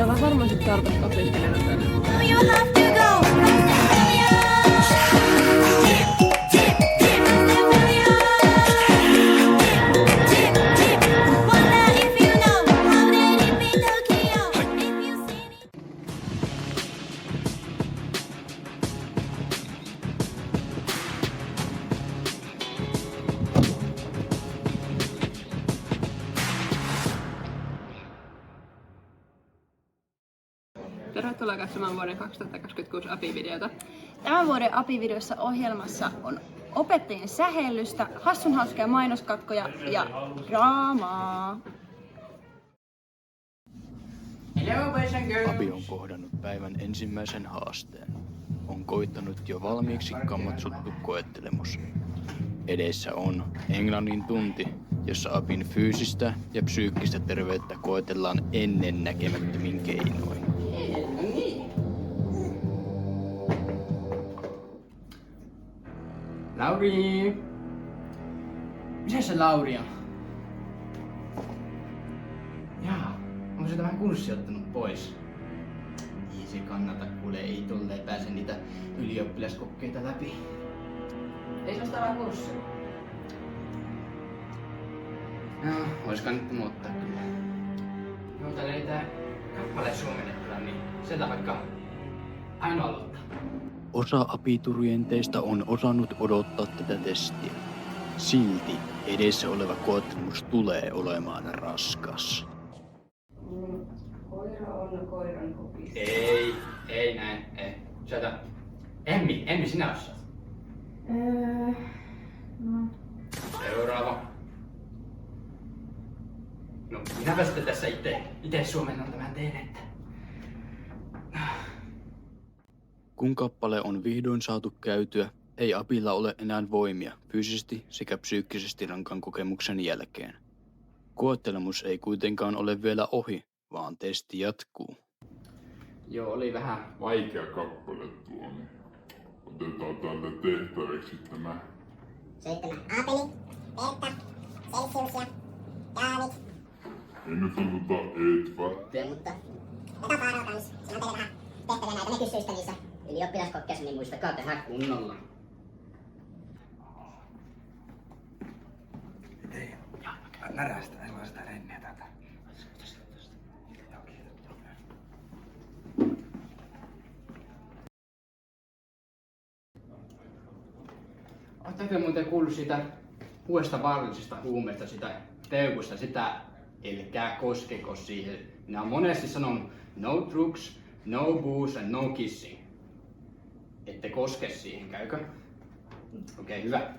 Älä varmaan sit tarkoittaa opiskelijana tänne. Tervetuloa katsomaan vuoden 2026 API-videota. Tämän vuoden API-videossa ohjelmassa on opettajien sähellystä, hassun hauskaa mainoskatkoja ja draamaa. API on kohdannut päivän ensimmäisen haasteen. On koittanut jo valmiiksi kammotsuttu koettelemus. Edessä on englannin tunti, jossa APIn fyysistä ja psyykkistä terveyttä koetellaan ennennäkemättömin keinoin. Lauri! Missä se Lauri on? Jaa, onko se tämän kurssi ottanut pois? Ei se kannata, kuule, ei tolleen pääse niitä ylioppilaskokkeita läpi. Ei se ole tämä kurssi. No, vois kannattanut ottaa kyllä. No, täällä ei tää kappale suomennettuna, niin sieltä vaikka ainoa aloittaa. Osa abiturienteista on osannut odottaa tätä testiä. Silti edessä oleva koettelemus tulee olemaan raskas. Koira on koiran kopissa. Ei näin, ei. Sieltä. Emmi, sinä osaat. No. Seuraava. No, minäpä sitten tässä ite suomennan tämän teen, että... Kun kappale on vihdoin saatu käytyä, ei APIlla ole enää voimia fyysisesti sekä psyykkisesti rankan kokemuksen jälkeen. Koettelemus ei kuitenkaan ole vielä ohi, vaan testi jatkuu. Joo, oli vähän... Vaikea kappale tuo, niin otetaan tälle tehtäväksi tämä. 7. Aapeli, Pertta, Celsius ja David. Ei nyt oteta Edva. Mutta. Tätä Faaro kans. Siinä on teille vähän tehtäviä näitä, ne kysyistä niissä ylioppilaskokkeissa, niin muistakaa tehdä Kunnolla. Ei, närästä, ei vaan sitä renniä täältä. Oletteko muuten kuullut siitä uudesta vaarallisesta huumeesta, sitä teukusta, sitä älkää koskeko siihen. Minä olen monesti sanonut no drugs, no booze and no kissing. Ette koske siihen, käykö? Okei, hyvä.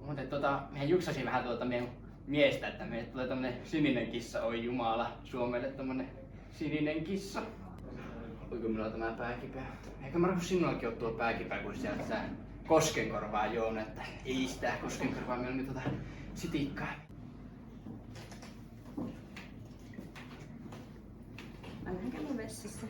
Mutta mehän juksasin vähän meidän miestä, että meille tulee tämmönen sininen kissa, oi jumala, Suomelle tämmönen sininen kissa. Voiko minulla tämä pääkipää? Eikä Markus sinullakin ole tuo pääkipää, kun sieltä sä koskenkorvaa joon, että ei sitä koskenkorvaa, meillä on sitikkaa. Anna käydä vessassa.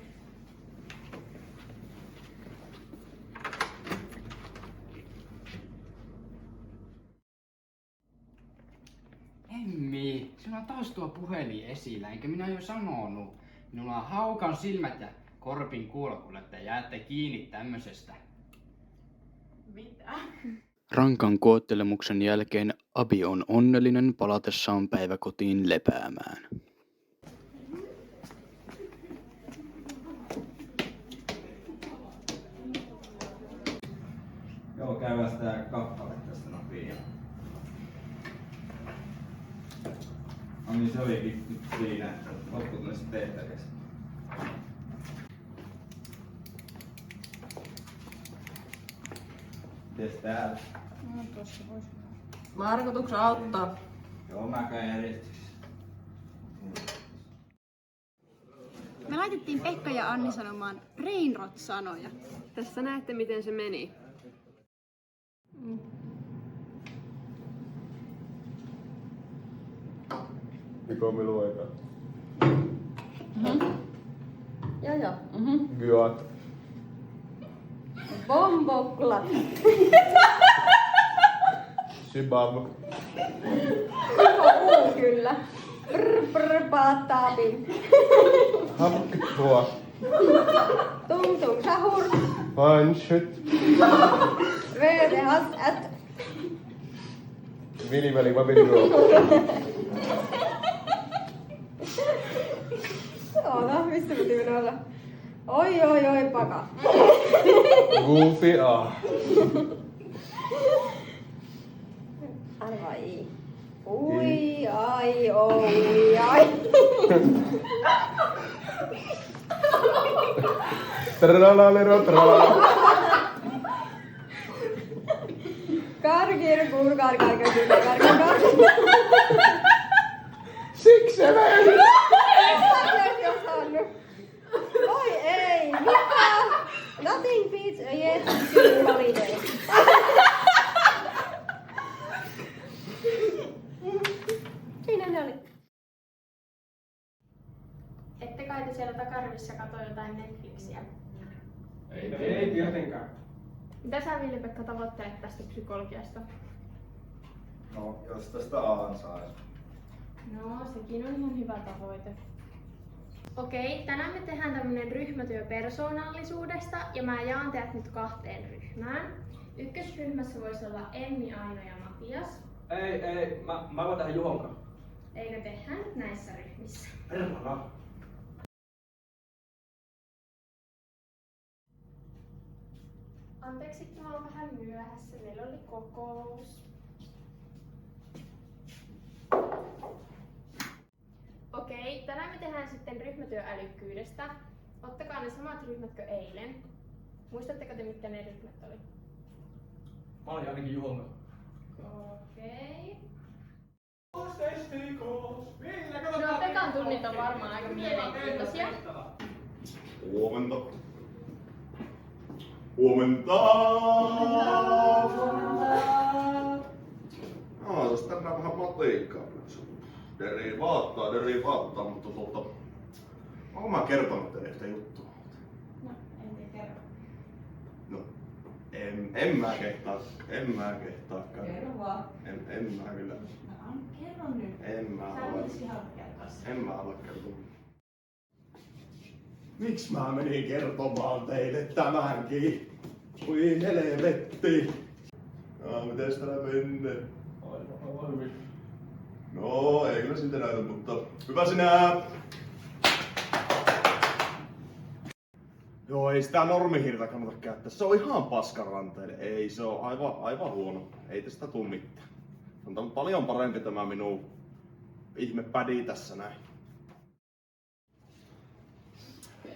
Emmi, sinulla on taas tuo puhelin esillä, enkä minä jo sanonut. Minulla on haukan silmät ja korpin kuulokulle, että jäätte kiinni tämmöisestä. Mitä? Rankan koettelemuksen jälkeen Abi on onnellinen palatessaan päiväkotiin lepäämään. Joo, käydään sitä kappale tästä nopein. No niin, se olikin nyt siinä, että loppu tuli sitten tehtäväksi. Mites täällä? No tossa vois. Marko, tuuks auttaa? Joo, mä käyn järjestyksessä. Me laitettiin Pekka ja Anni sanomaan Brainrot-sanoja. Tässä näette, miten se meni. Mikä on minun aikaa? Joo. Gyat. Bombokla. Shibab. Kyllä. Pattaapin. Happikua. Tung tung sahur. Vanschut. Veete has at. Vili-väli vavili-ruoku. Oota, missä piti minä olla? Oi, paka. Goofy ah. Arva i. Ui, ai, oi, ai. Tralalero tralala. Karkir, kur, kar. Siksi meni. Oi ei, mitä? Nothing beats a yes to holiday. Siinä ne oli. Ette kai te siellä takarivissa katso jotain Netflixiä? Ei tietenkään. Mitä sä, Ville-Pekka, tavoittelet tästä psykologiasta? No, jos tästä A sais. No, sekin on ihan hyvä tavoite. Okei, tänään me tehdään tämmönen ryhmätyö persoonallisuudesta ja mä jaan teidät nyt 2 ryhmään. Ykkösryhmässä voisi olla Emmi, Aino ja Matias. Ei, mä voin tehdä Juhonkaan. Eikö tehdään nyt näissä ryhmissä? Perhana. Anteeksi, että mä oon vähän myöhässä. Meillä oli kokous. Okei, tänään me tehdään sitten ryhmätyöälykkyydestä. Ottakaa ne samat ryhmät kuin eilen. Muistatteko te, mitkä ne ryhmät oli? Mä olin ainakin Juhonkaan. Okei. No, Pekan tunnit on varmaan aika mielenkiintoisia. Huomenta. Huomenta. No, jos tänään vähän matikkaa nyt. Derivaattaa, mutta onko mä kertonut teille yhtä juttua? No, en tiedä kerro. No, en mä kehtaa. Kerro vaan. En mä kyllä. Kerro nyt. En mä Sä ole. voitis ihan kertoa sen. En mä ole kertonut. Miksi mä menin kertomaan teille tämänkin? Ui helvetti. No, mites täällä menee? Aivan hyvin. No, ei kyllä siltä näytä, mutta hyvä sinä! Joo, ei sitä normihirta kannata käyttää. Se on ihan paskaranteille. Ei, se on aivan huono. Ei tästä tuu mitään. On paljon parempi tämä minun ihme pädi tässä näin.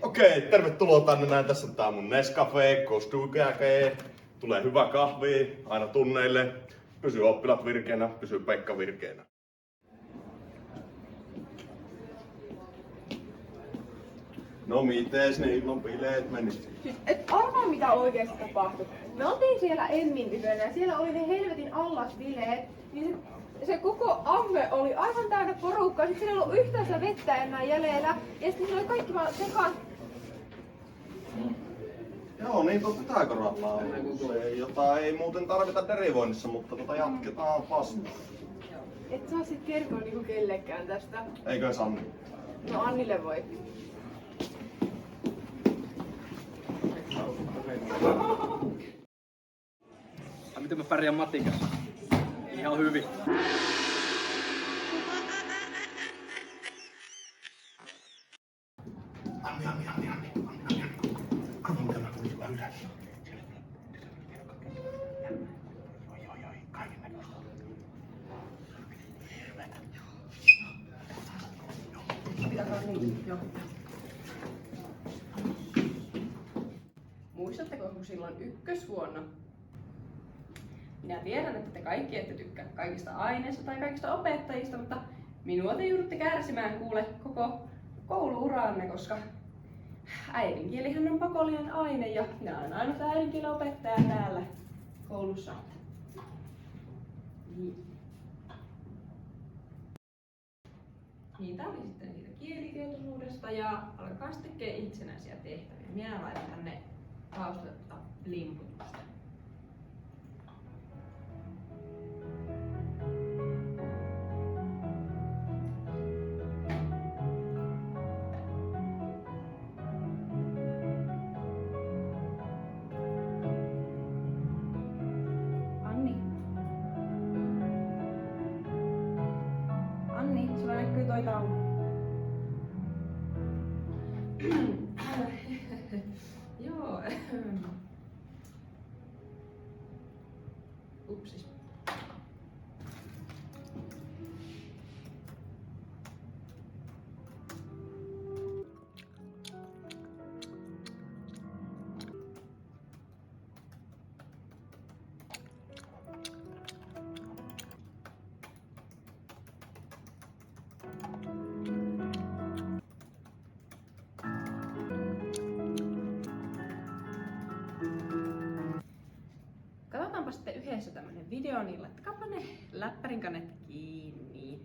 Okei, tervetuloa tänne näin. Tässä on tää mun Nescafe, Kostukäke. Tulee hyvä kahvi aina tunneille. Pysyy oppilaat virkeänä, pysyy Pekka virkeänä. No mites ne ilman bileet menis? Et arvaa mitä oikeesti tapahtui. Me oltiin siellä Emmin tykönä ja siellä oli ne helvetin allasbileet. Niin se koko amme oli aivan täynnä porukkaa. Sitten siellä ei ollut yhtään sitä vettä enää jäljellä. Ja sitten siellä oli kaikki vaan sekaan. Joo, niin pitää korottaa. Jota ei muuten tarvita derivoinnissa, mutta jatketaan vasta. Et saa sit kertoa niinku kellekään tästä. Eikö Sanni? No Annille voi. Miten mä pärjään matikassa? Ihan hyvin. Anni. Arvo mitä mä tulin vaan ylös. Oi, kaiken näköistä. Hirveetä. Joo. Muistatteko, kun silloin ykkösvuonna? Minä tiedän, että te kaikki ette tykkää kaikista aineista tai kaikista opettajista, mutta minua te joudutte kärsimään kuule koko kouluuranne, koska äidinkielihän on pakollinen aine ja minä olen ainut äidinkielen opettaja täällä koulussa. Niin, tää oli sitten siitä kielitietoisuudesta ja alkaa sitten tekee itsenäisiä tehtäviä. Minä laitan tänne taustalta limputusta. Joo. Upsis. Katsotaanpa sitten yhdessä tämmönen video, niin laittakaapa ne läppärin kannet kiinni.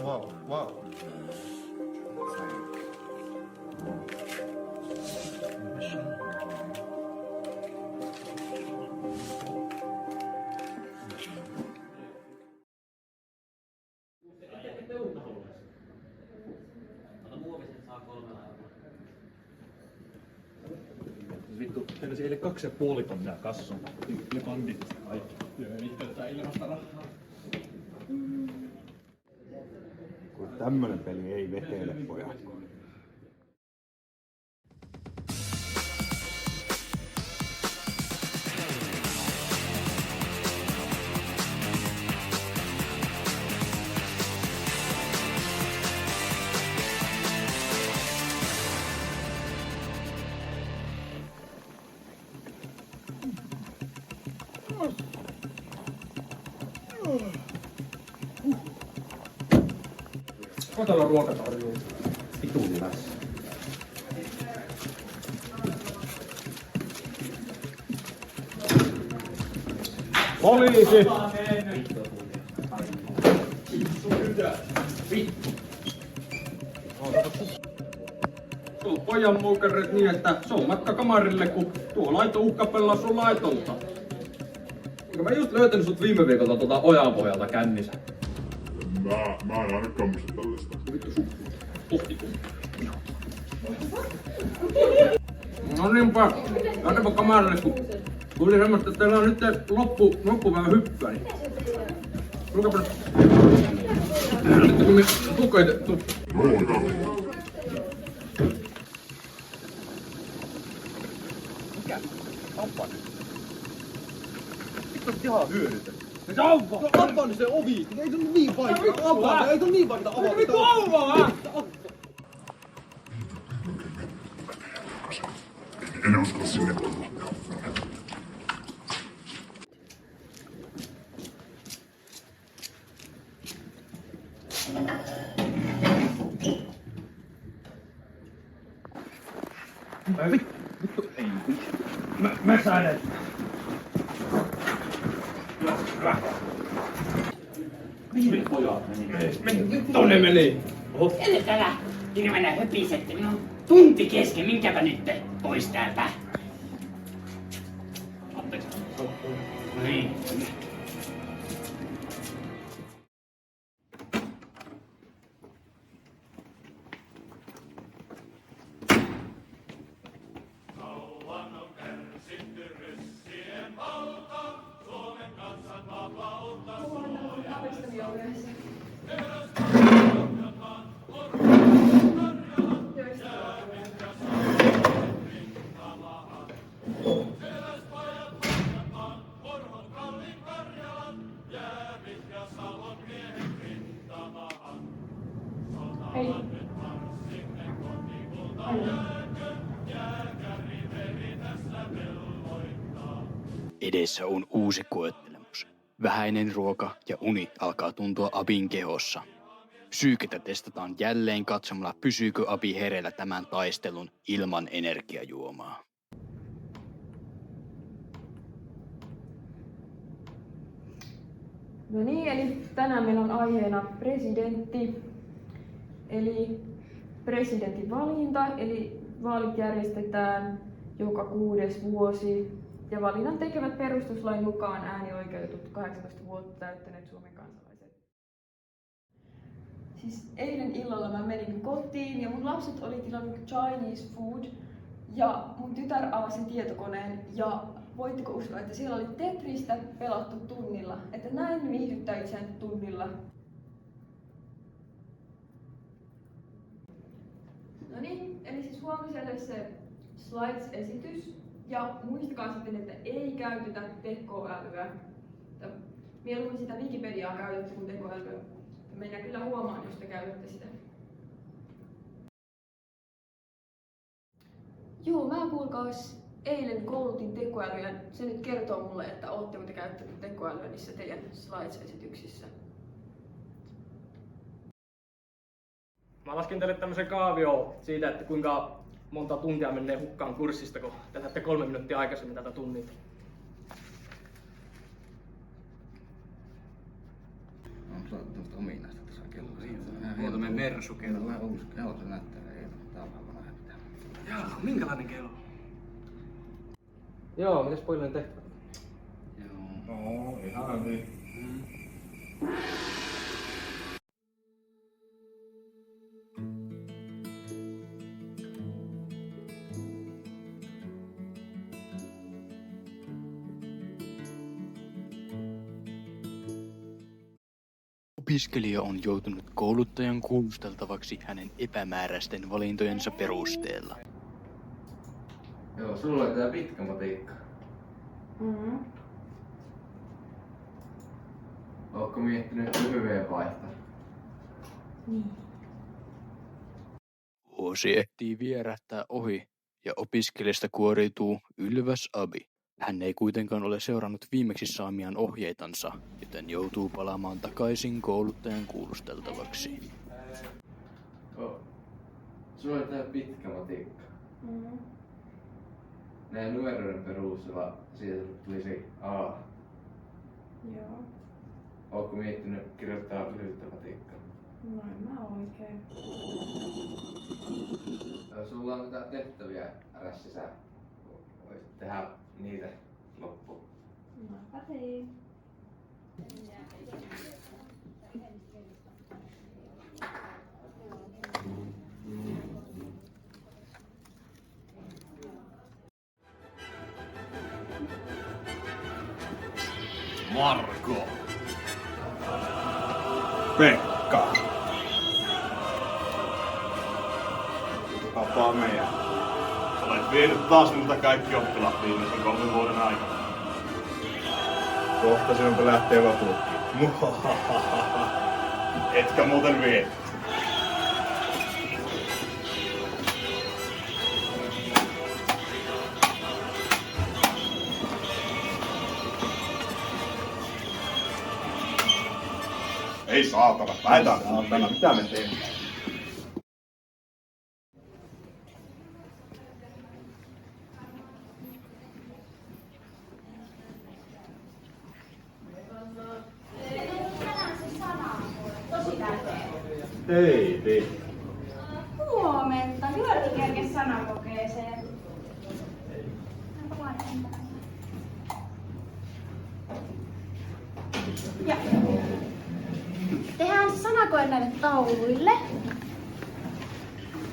Wow, wow. Vittu, teillä siellä 2,5 tonnia kasson. Ne bandit kaikki. Mitkä ilmasta rahaa. Kun tämmönen peli ei vetele, pojat. Kotona ruokatarjoa. Vitun hyvässä. Poliisi! Tuo pojan muukaret niin, että se on matka kamarille, kun tuo laito uhkapelaa sun laitonta. Mä just löytänyt sut viime viikolta tuota ojanpojalta kännissä. Mä en ainakaan muista tällaista. No niinpä, laitapa kamarille, kun tuli semmoista, että teillä on nyt loppupäivä hyppää, niin lukapa nyt. Nyt kun me tukeitettu. Mikä? Avaa nyt. Vittu ihan hyödytön. Avaa nyt se ovi! Ei se niin vaikea avata. Ei se niin vaikea avata. Vittu avaa! En usko sinne tulla. Vittu ei. Mä säädän. Mihin pojat meni? Tonne meni! Kelle täällä hirveänä höpisette? Minun on tunti kesken, minkäpä nyt pois täältä? Anteeksi. Niin. Edessä on uusi koettelemus. Vähäinen ruoka ja uni alkaa tuntua Abin kehossa. Psyykettä testataan jälleen katsomalla, pysyykö Abi hereillä tämän taistelun ilman energiajuomaa. No niin, eli tänään meillä on aiheena presidentti, eli presidentin valinta, eli vaalit järjestetään joka 6. vuosi ja valinnan tekevät perustuslain mukaan äänioikeutetut 18 vuotta täyttäneet Suomen kansalaiset. Siis eilen illalla mä menin kotiin ja mun lapset oli tilannut Chinese food ja mun tytär avasi tietokoneen ja voitteko uskoa, että siellä oli Tetristä pelattu tunnilla? Että näin viihdyttää itseään tunnilla. No niin, eli siis huomiselle se slides-esitys. Ja muistakaa sitten, että ei käytetä tekoälyä. Mieluummin sitä Wikipediaa käytätte kuin tekoälyä. Minä kyllä huomaan, jos te käytätte sitä. Joo, mä kuulkaas eilen koulutin tekoälyä. Se nyt kertoo mulle, että ootteko te käyttäneet tekoälyä niissä teidän slides-esityksissä. Mä laskin teille tämmösen kaavio siitä, että kuinka monta tuntia menee hukkaan kurssista, kun te lähdette 3 minuuttia aikaisemmin tätä tunnilta. Onko se tämmöstä ominaista tässä kellossa? Muuta meidän Mersu-kello. Vähän uusi kello, se näyttää. Tää on vähän vanha mitään. Jaa, minkälainen kello? Joo, mitäs pojille on tehtävä? Joo. No, ihan hyvin. Opiskelija on joutunut kouluttajan kuulusteltavaksi hänen epämääräisten valintojensa perusteella. Joo, sulla oli tää pitkä matikka. Ootko miettinyt lyhyen vaihtaa? Niin. Vuosi ehtii vierähtää ohi ja opiskelijasta kuoriutuu ylväs Abi. Hän ei kuitenkaan ole seurannut viimeksi saamiaan ohjeitansa, joten joutuu palaamaan takaisin kouluttajan kuulusteltavaksi. Sulla oli tää pitkä matikka. Näin numeroiden perusteella siitä tulisi A. Joo. Ootko miettinyt kirjoittaa lyhyttä matikkaa? No en mä oikein. Sulla on tätä tehtäviä rässissä. Voisit tehdä niitä loppuun. Mäpä tein. Marko. Pekka. Vapaa meidän. Olet vienyt taas minulta kaikki oppilaat viimeisen 3 vuoden aikana. Kohta sinulta lähtee vapuutkin. Etkä muuten vie. Ei saatana, lähdetään. Mitä me teemme? Heidi. Huomenta. Jyrki kerkesi sanakokeeseen. Ja tehdään se sanakoe näille tauluille.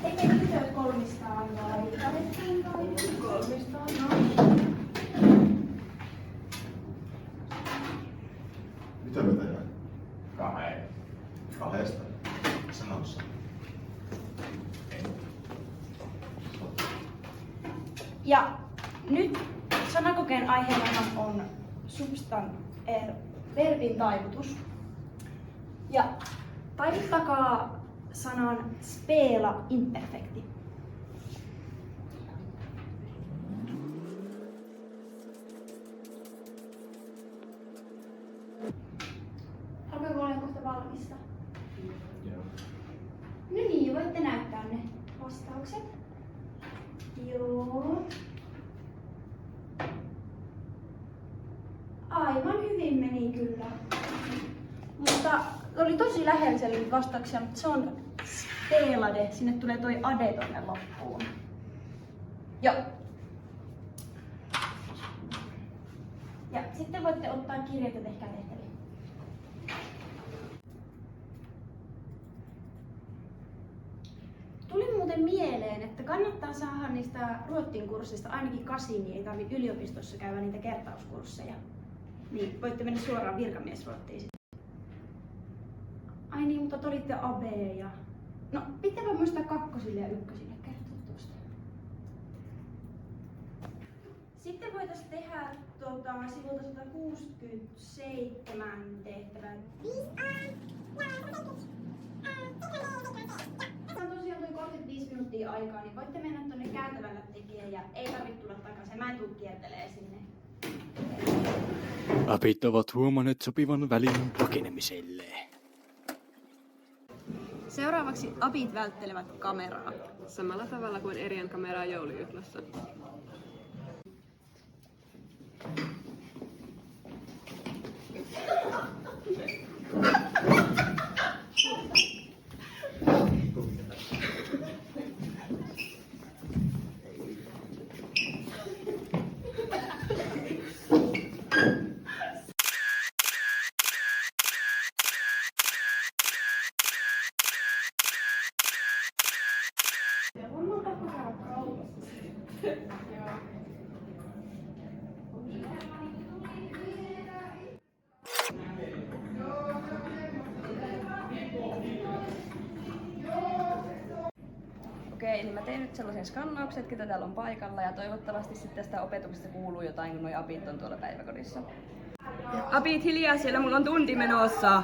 Eikä tytöt 300 vai 800 vai 300? Mitä me tehdään? 2. Sanossa. Ja nyt sanakokeen aiheena on verbin taivutus. Ja taivuttakaa sanan spela imperfekti. Alkaako olla kohta valmista? Joo. No niin, voitte näyttää ne vastaukset. Joo. Aivan hyvin meni kyllä. Mutta oli tosi lähellä selviä vastauksia, mutta se on spelade. Sinne tulee toi ade tonne loppuun. Joo. Ja sitten voitte ottaa kirjat ja tehkää tehtäviä. Tuli muuten mieleen, että kannattaa saada niistä Ruotsin kurssista ainakin 8, niin ei tarvitse yliopistossa käydä niitä kertauskursseja. Niin voitte mennä suoraan virkamiesruottiin. Ai niin, mutta te olitte abeja. No, pitääpä muistaa 2 ja 1 kertoa tuosta. Sitten voitaisiin tehdä sivulta 167 tehtävää. On tosiaan toi 35 minuuttia aikaa, niin voitte mennä tuonne käytävällä tekemään ja ei tarvitse tulla takaisin. Mä en tuu kiertelee sinne. Apit ovat huomanneet sopivan välin pakenemiselle. Seuraavaksi apit välttelevät kameraa. Samalla tavalla kuin Erian kameraa joulujuhlassa. Okei, niin mä tein nyt sellaisen skannauksen, että ketä täällä on paikalla ja toivottavasti sitten tästä opetuksesta kuuluu jotain, kun noi apit on tuolla päiväkodissa. Apit hiljaa, siellä mulla on tunti menossa.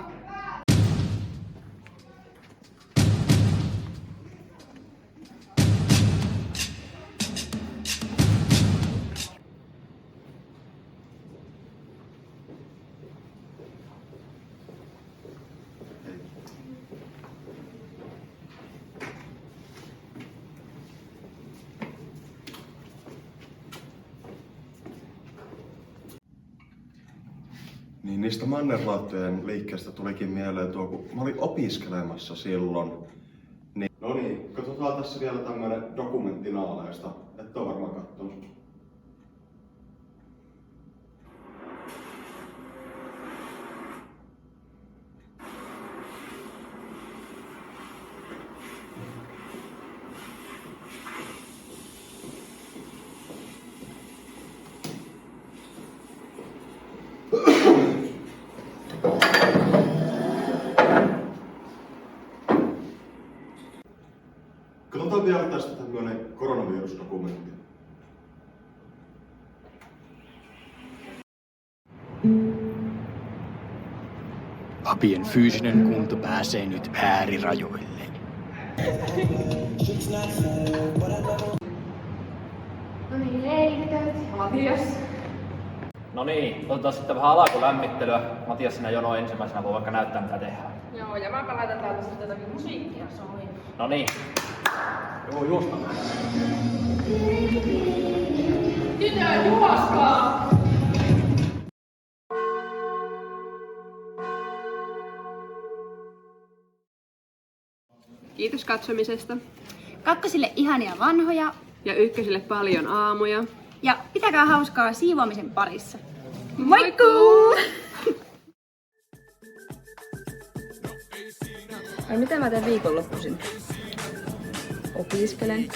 Niin niistä mannerlaattojen liikkeestä tulikin mieleen tuo, kun mä olin opiskelemassa silloin. Niin... No niin, katsotaan tässä vielä tämmönen dokumentti naaleista. Et oo varmaan kattonut. Katsotaan vielä tästä tämmönen koronavirusdokumentti. Apien fyysinen kunto pääsee nyt äärirajoille. No niin, leikit. Matias. No niin, otetaan sitten vähän alakulämmittelyä. Matias sinä jono ensimmäisenä voi vaikka näyttää mitä tehdään. Joo, ja mä laitan täältä sitten jotakin musiikkia soimaan. No niin. Joo, juosta. Tytö, juoskaa! Kiitos katsomisesta. 2 ihania vanhoja. Ja 1 paljon aamuja. Ja pitäkää hauskaa siivoamisen parissa. Moikkuu! Ai mitä mä teen viikonloppuisin? Opiskelen.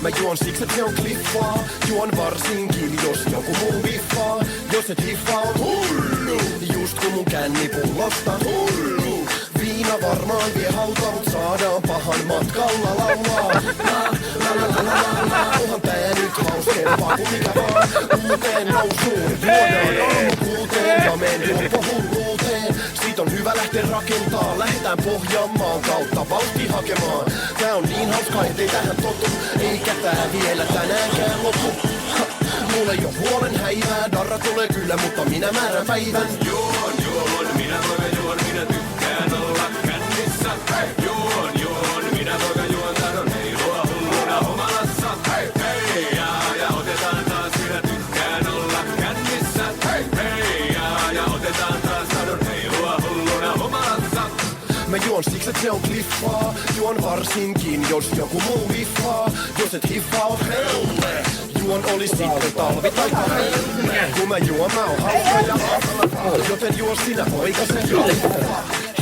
Mä juon siksi, et se on kliffaa. Juon varsinkin, jos joku muu viffaa. Jos et hiffaa, on hullu. Just kun mun kännipullosta hullu. Viina varmaan vie hauta, mut saadaan pahan matkalla laulaa. Onhan tää nyt hauskempaa kuin mikä vaan. Uuteen nousuun tuodaan aamukuuteen. Ja meen hulluuteen. Sit on hyvä lähteä rakentaa. Lähdetään Pohjanmaan kautta vauhti hakemaan. Tää on niin hauska, ettei tähän totu. Eikä tää vielä tänäänkään lopu. Mulla ei oo huolen häivää. Darra tulee kyllä, mutta minä määrän päivän. Juon, minä poika juon, minä tykkään olla kännissä. Juon, minä poika juon, sanon heilua hulluna humalassa. Hei, ja otetaan taas, minä tykkään olla kännissä. Hei, ja otetaan taas, sanon heilua hulluna humalassa. Mä juon siksi, et se on kliffaa. Juon varsinkin, jos joku muu viffaa. Jos et hiffaa, oot helle. Juon oli sitten talvi tai talvi. Kun mä juon, mä oon hauska ja joten juo sinä poikase.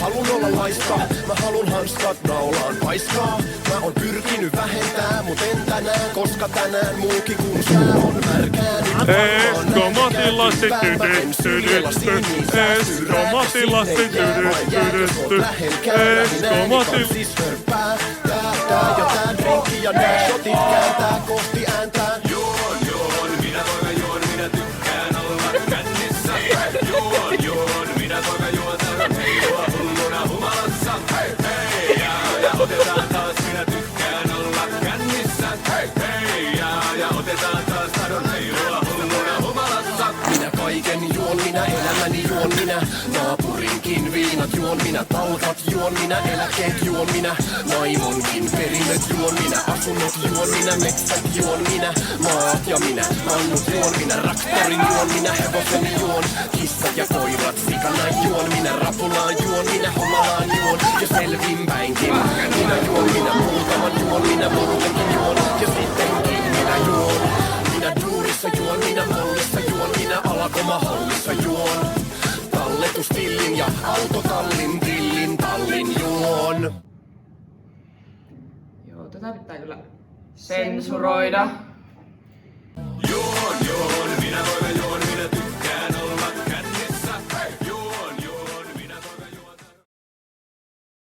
halun olla laiska, mä halun hanskat naulaan paiskaa. Mä oon pyrkinyt vähentää, mut en tänään, koska tänään muukin kun sää on märkää. Esko Matilasti Esko Matilasti Esko Matilasti. Ja tää drinkki ja nää shotit kääntää kohti ääntään. Juon, minä poika juon, minä tykkään olla kännissä. Juon, minä poika juon, saadaan heilua hulluna humalassa. Hei, ja otetaan taas, minä tykkään olla kännissä. Hei, ja otetaan taas, saadaan heilua hulluna humalassa. Minä kaiken juon, minä elämäni juon, minä naapurinkin viinat juon, minä palkat juon, minä eläkeet juon, minä vaimonkin perinnöt juon, minä asunnot juon, minä metsät juon, minä maat ja minä mannut juon, minä traktorin juon, minä hevoseni juon, kissat ja koirat sikana juon, minä rapulaan juon, minä humalaan juon ja selvinpäinkin minä juon, minä muutaman juon, minä muutenkin juon ja sittenkin minä juon. Minä duurissa juon, minä mollissa juon, minä alakomahallissa juon. Talletustillin ja autotallin grillin tallin juon. Joo, tätä pitää kyllä sensuroida.